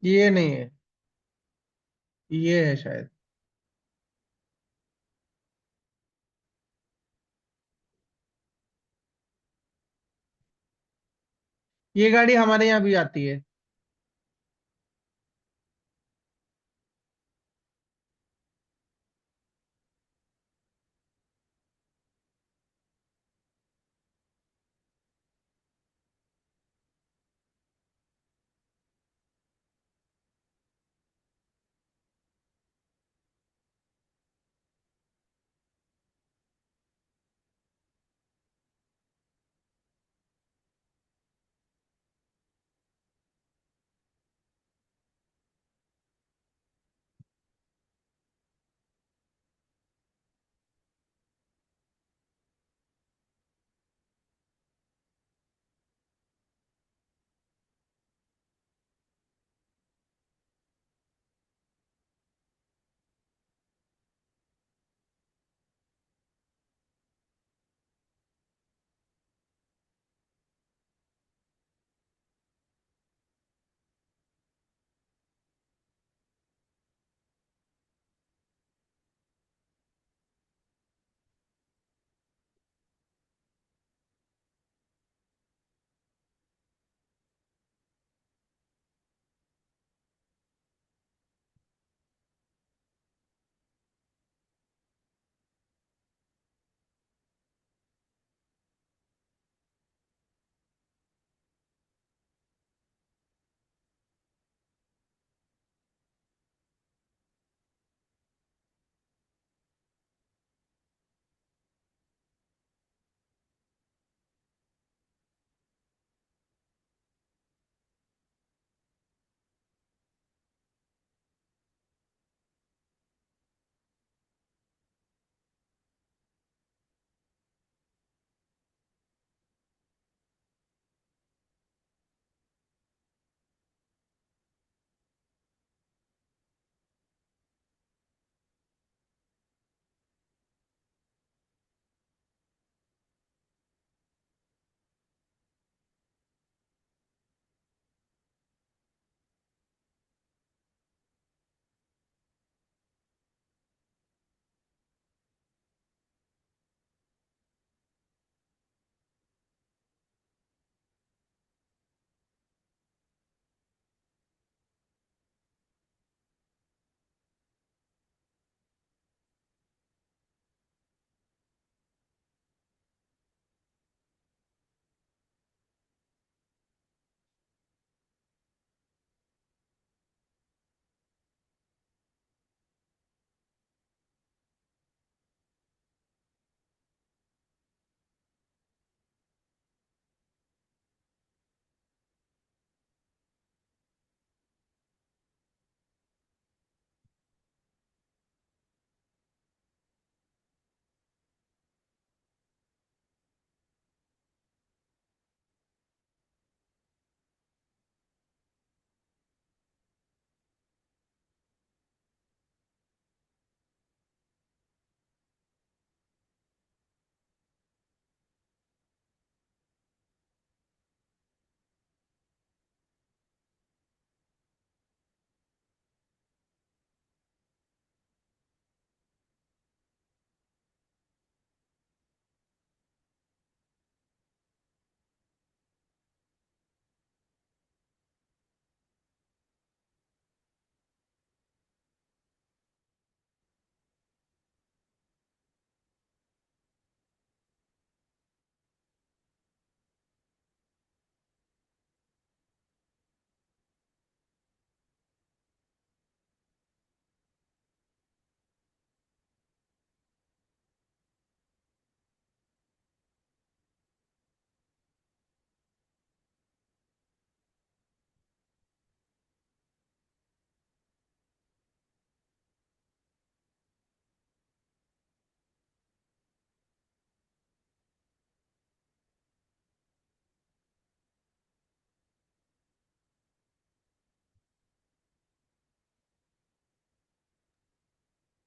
ये नहीं है, ये है शायद। ये गाड़ी हमारे यहाँ भी आती है।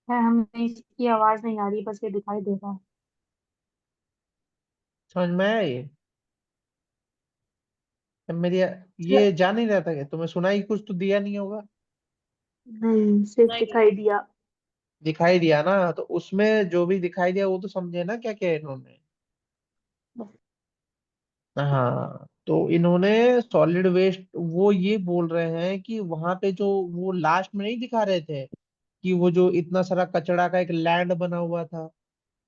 है, हमें इसकी आवाज नहीं आ रही, बस ये दिखाई दे रहा है। समझ में आया ये? अब मेरी चल- ये जा नहीं रहा था कि तुम्हें सुनाई कुछ तो दिया नहीं होगा। नहीं, सिर्फ नहीं दिखाई दिया। दिखाई दिया ना, तो उसमें जो भी दिखाई दिया वो तो समझे ना क्या क्या इन्होंने। हाँ, तो इन्होंने सॉलिड वेस्ट वो ये बोल रहे हैं कि वहां पे जो वो लास्ट में नहीं दिखा रहे थे कि वो जो इतना सारा कचरा का एक लैंड बना हुआ था,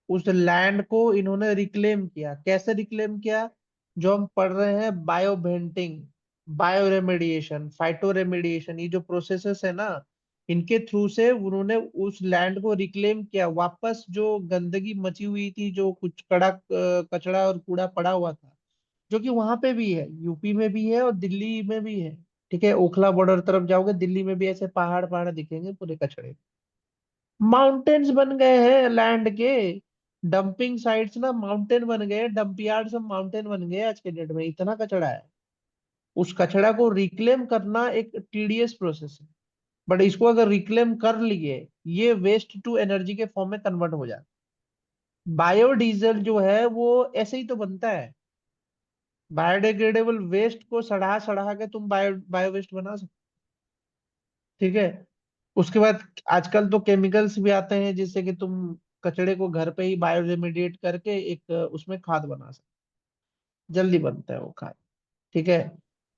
उस लैंड को इन्होंने रिक्लेम किया। कैसे रिक्लेम किया? जो हम पढ़ रहे हैं, बायो वेंटिंग, बायो रेमेडिएशन, फाइटो रेमेडिएशन, ये जो प्रोसेसेस है ना, इनके थ्रू से उन्होंने उस लैंड को रिक्लेम किया वापस। जो गंदगी मची हुई थी, जो कुछ कचड़ा और कूड़ा पड़ा हुआ था, जो कि वहां पे भी है, यूपी में भी है और दिल्ली में भी है। ठीक है, ओखला बॉर्डर तरफ जाओगे, दिल्ली में भी ऐसे पहाड़ पहाड़ दिखेंगे पूरे कचड़े। माउंटेन्स बन गए हैं लैंड के। डंपिंग साइट्स ना माउंटेन बन गए, डंप यार्ड सब माउंटेन बन गए आज के डेट में, इतना कचड़ा है। उस कचड़ा को रिक्लेम करना एक टीडियस प्रोसेस है, बट इसको अगर रिक्लेम कर लिए, ये वेस्ट टू एनर्जी के फॉर्म में कन्वर्ट हो जाता है। बायोडीजल जो है वो ऐसे ही तो बनता है। बायोडिग्रेडेबल वेस्ट को सड़ा सड़ा के तुम बायो वेस्ट बना सकते। ठीक है, उसके बाद आजकल तो केमिकल्स भी आते हैं जिससे कि तुम कचड़े को घर पे ही बायो रेमेडिएट करके एक उसमें खाद बना सकते। जल्दी बनता है वो खाद। ठीक है,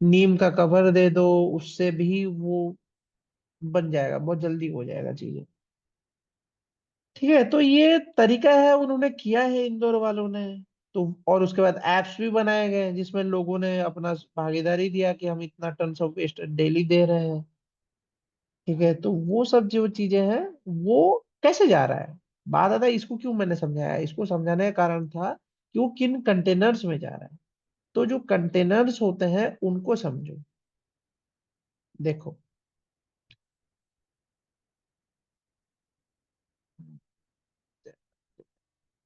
नीम का कवर दे दो, उससे भी वो बन जाएगा, बहुत जल्दी हो जाएगा चीजें। ठीक है, तो ये तरीका है उन्होंने किया है इंदौर वालों ने। तो और उसके बाद एप्स भी बनाए गए हैं जिसमें लोगों ने अपना भागीदारी दिया कि हम इतना टन ऑफ वेस्ट डेली दे रहे हैं। ठीक है, तो वो सब जो चीजें हैं, वो कैसे जा रहा है, बात आता है। इसको क्यों मैंने समझाया, इसको समझाने का कारण था कि वो किन कंटेनर्स में जा रहा है। तो जो कंटेनर्स होते हैं उनको समझो। देखो,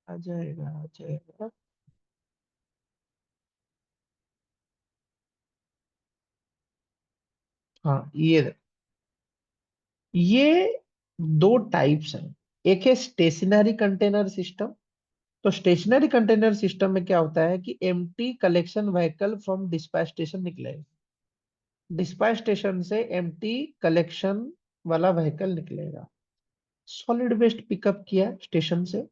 आ जाएगा आ जाएगा। हाँ, ये देखो, ये दो टाइप्स हैं। एक है स्टेशनरी कंटेनर सिस्टम। तो स्टेशनरी कंटेनर सिस्टम में क्या होता है कि empty collection vehicle from dispatch station निकलेगा। डिस्पैच स्टेशन से एम्प्टी कलेक्शन वाला व्हीकल निकलेगा, सॉलिड वेस्ट पिकअप किया स्टेशन से,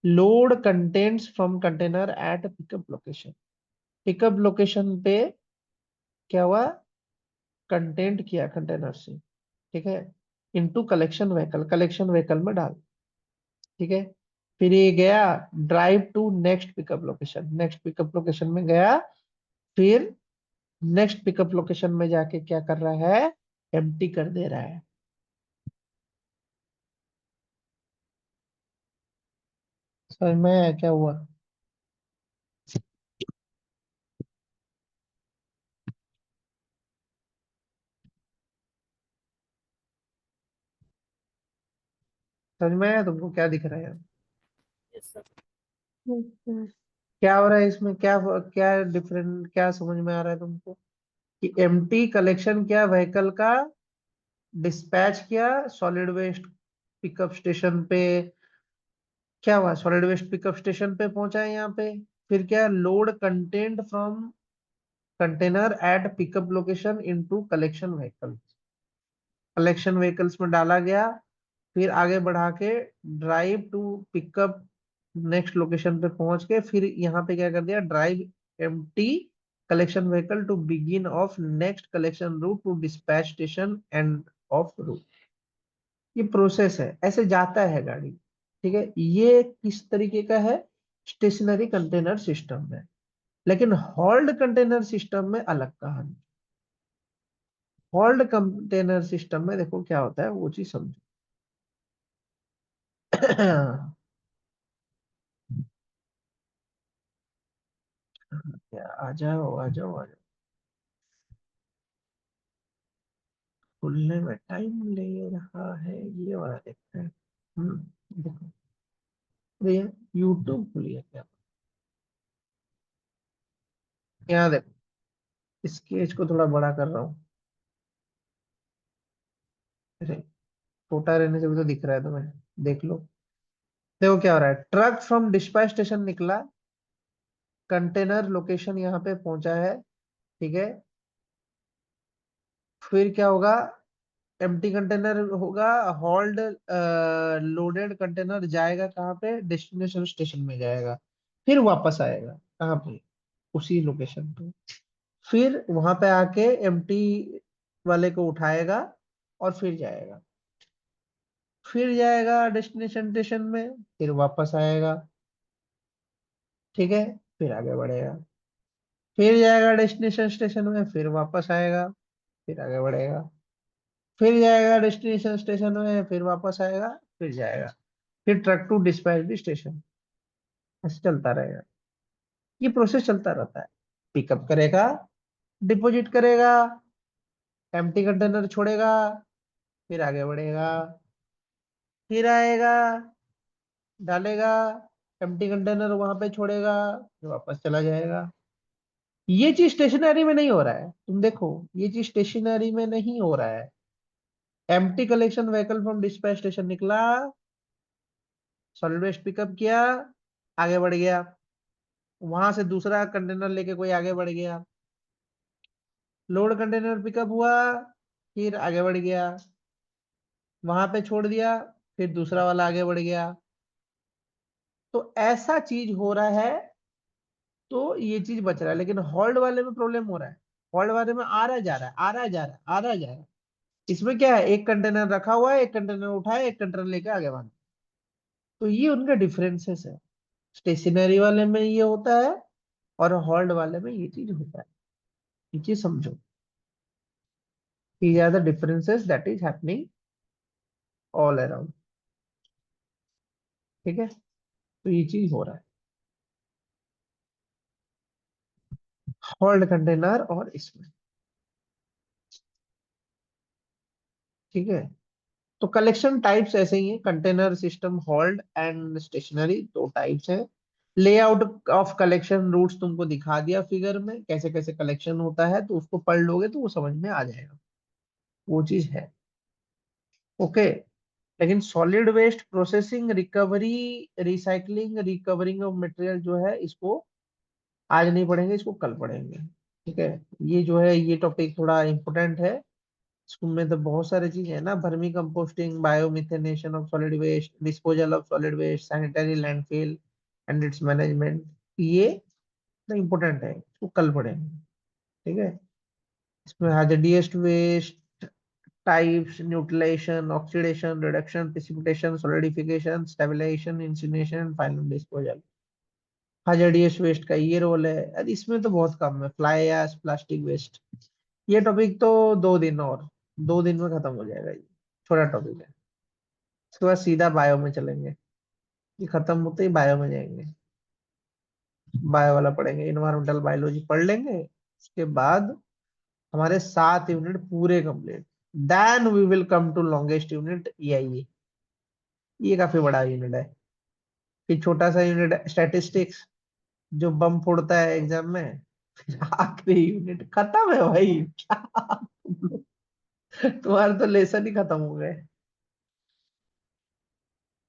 load contents from container at pickup location. Pickup location पे क्या हुआ, कंटेंट किया कंटेनर से। ठीक है, into collection vehicle, collection vehicle में डाल। ठीक है, फिर ये गया drive to next pickup location, next pickup location में गया। फिर नेक्स्ट पिकअप लोकेशन में जाके क्या कर रहा है, एम्प्टी कर दे रहा है। समझ में आया क्या हुआ? समझ में आया तुमको क्या दिख रहा है? Yes sir. हम्म। क्या हो रहा है इसमें, क्या क्या डिफरेंट, क्या समझ में आ रहा है तुमको? कि एम्प्टी कलेक्शन किया व्हीकल का, डिस्पैच किया सॉलिड वेस्ट पिकअप स्टेशन पे। क्या हुआ, सॉलिड वेस्ट पिकअप स्टेशन पे पहुंचा है यहाँ पे। फिर क्या, load content from container at pickup location into collection vehicle, collection vehicles में डाला गया। फिर आगे बढ़ा के drive to pickup next location पे पहुंच के फिर यहाँ पे क्या कर दिया, drive empty collection vehicle to begin of next collection route to dispatch station end of route. ये प्रोसेस है, ऐसे जाता है गाड़ी। ठीक है, ये किस तरीके का है, स्टेशनरी कंटेनर सिस्टम में। लेकिन हॉल्ड कंटेनर सिस्टम में अलग कहानी। हॉल्ड कंटेनर सिस्टम में देखो क्या होता है, वो चीज समझो। आ जाओ आ जाओ आ जाओ, खुलने में टाइम ले रहा है, ये वाला देखते हैं। देखो, भैया यूट्यूब खुलिए क्या, यहाँ देखो, स्केच को थोड़ा बड़ा कर रहा हूँ। छोटा रहने से भी तो दिख रहा है तुम्हें, देख लो। देखो क्या हो रहा है, ट्रक फ्रॉम डिस्पैच स्टेशन निकला, कंटेनर लोकेशन यहाँ पे पहुंचा है, ठीक है। फिर क्या होगा, एम्प्टी कंटेनर होगा, हॉल्ड लोडेड कंटेनर जाएगा कहाँ पे, डेस्टिनेशन स्टेशन में जाएगा, फिर वापस आएगा कहाँ पे, उसी लोकेशन पे। फिर वहां पे आके एम्प्टी वाले को उठाएगा और फिर जाएगा, फिर जाएगा डेस्टिनेशन स्टेशन में, फिर वापस आएगा, ठीक है। फिर आगे बढ़ेगा, फिर जाएगा डेस्टिनेशन स्टेशन में, फिर वापस आएगा, फिर आगे बढ़ेगा, फिर जाएगा डेस्टिनेशन स्टेशन में, फिर वापस आएगा, फिर जाएगा, फिर ट्रक टू डिस्पैच स्टेशन। ऐसे चलता रहेगा, ये प्रोसेस चलता रहता है। पिकअप करेगा, डिपॉजिट करेगा, एम्प्टी कंटेनर छोड़ेगा, फिर आगे बढ़ेगा, फिर आएगा, डालेगा, एम्प्टी कंटेनर वहां पे छोड़ेगा, फिर वापस चला जाएगा। ये चीज स्टेशनरी में नहीं हो रहा है, तुम देखो, ये चीज स्टेशनरी में नहीं हो रहा है। Empty collection vehicle from dispatch station निकला, सॉलिड वेस्ट पिकअप किया, आगे बढ़ गया, वहां से दूसरा कंटेनर लेके कोई आगे बढ़ गया, लोड कंटेनर पिकअप हुआ, फिर आगे बढ़ गया, वहां पे छोड़ दिया, फिर दूसरा वाला आगे बढ़ गया। तो ऐसा चीज हो रहा है, तो ये चीज बच रहा है। लेकिन हॉल्ड वाले में प्रॉब्लम हो रहा है, हॉल्ड वाले में आ रहा जा रहा है, आ रहा जा रहा है, आ रहा जा रहा है। इसमें क्या है, एक कंटेनर रखा हुआ है, एक कंटेनर उठाए, एक कंटेनर लेके आगे बढ़। तो ये उनके डिफरेंसेस है, स्टेशनरी वाले में ये होता है और हॉल्ड वाले में ये चीज होता है। ये चीज समझो, these are the differences that is happening all around, ठीक है। तो ये चीज हो रहा है होल्ड कंटेनर और इसमें, ठीक है। तो कलेक्शन टाइप्स ऐसे ही है, container, system, hauled and stationary, दो टाइप्स है। लेआउट ऑफ कलेक्शन रूट्स तुमको दिखा दिया फिगर में, कैसे कैसे कलेक्शन होता है, तो उसको पढ़ लोगे तो वो समझ में आ जाएगा, वो चीज है। ओके। लेकिन solid waste processing, recovery, recycling, recovering of material जो है, इसको आज नहीं पढ़ेंगे, इसको कल पढ़ेंगे, ठीक है। ये जो है, ये टॉपिक थोड़ा इंपॉर्टेंट है। इसमें तो बहुत सारी चीजें है ना, vermicomposting, biomethanation of solid waste, disposal of solid waste, sanitary landfill and its management, ये तो इंपॉर्टेंट है, इसको कल पढ़ेंगे, ठीक है। इसमें hazardous waste types, neutralization, oxidation, reduction, precipitation, solidification, stabilization, incineration, final disposal. hazardous waste का ये रोल है, अरे इसमें तो बहुत कम है, फ्लाई एश, प्लास्टिक वेस्ट, ये टॉपिक तो 2 दिन और 2 दिन में खत्म हो जाएगा, ये छोटा टॉपिक है। उसके बाद सीधा बायो में चलेंगे, ये खत्म होते ही बायो में जाएंगे, बायो वाला पढ़ेंगे, इन्वायरमेंटल बायोलॉजी पढ़ लेंगे। उसके बाद हमारे 7 यूनिट पूरे complete, then we will come to longest unit, ये काफी बड़ा यूनिट है। फिर छोटा सा यूनिट स्टैटिस्टिक्स, जो बम फोड़ता है एग्जाम में। फिर आखिरी यूनिट खत्म है भाई, क्या तुम लोग, तुम्हारे तो लेसन ही खत्म हो गए।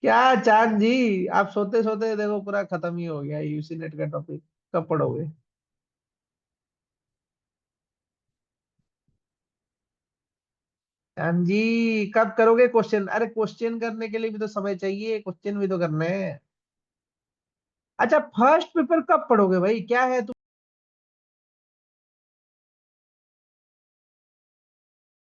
क्या चांद जी, आप सोते सोते देखो पूरा खत्म ही हो गया यूसी नेट का टॉपिक, कब पढ़ोगे। चांद जी कब करोगे क्वेश्चन, अरे क्वेश्चन करने के लिए भी तो समय चाहिए, क्वेश्चन भी तो करने हैं। अच्छा फर्स्ट पेपर कब पढ़ोगे भाई, क्या है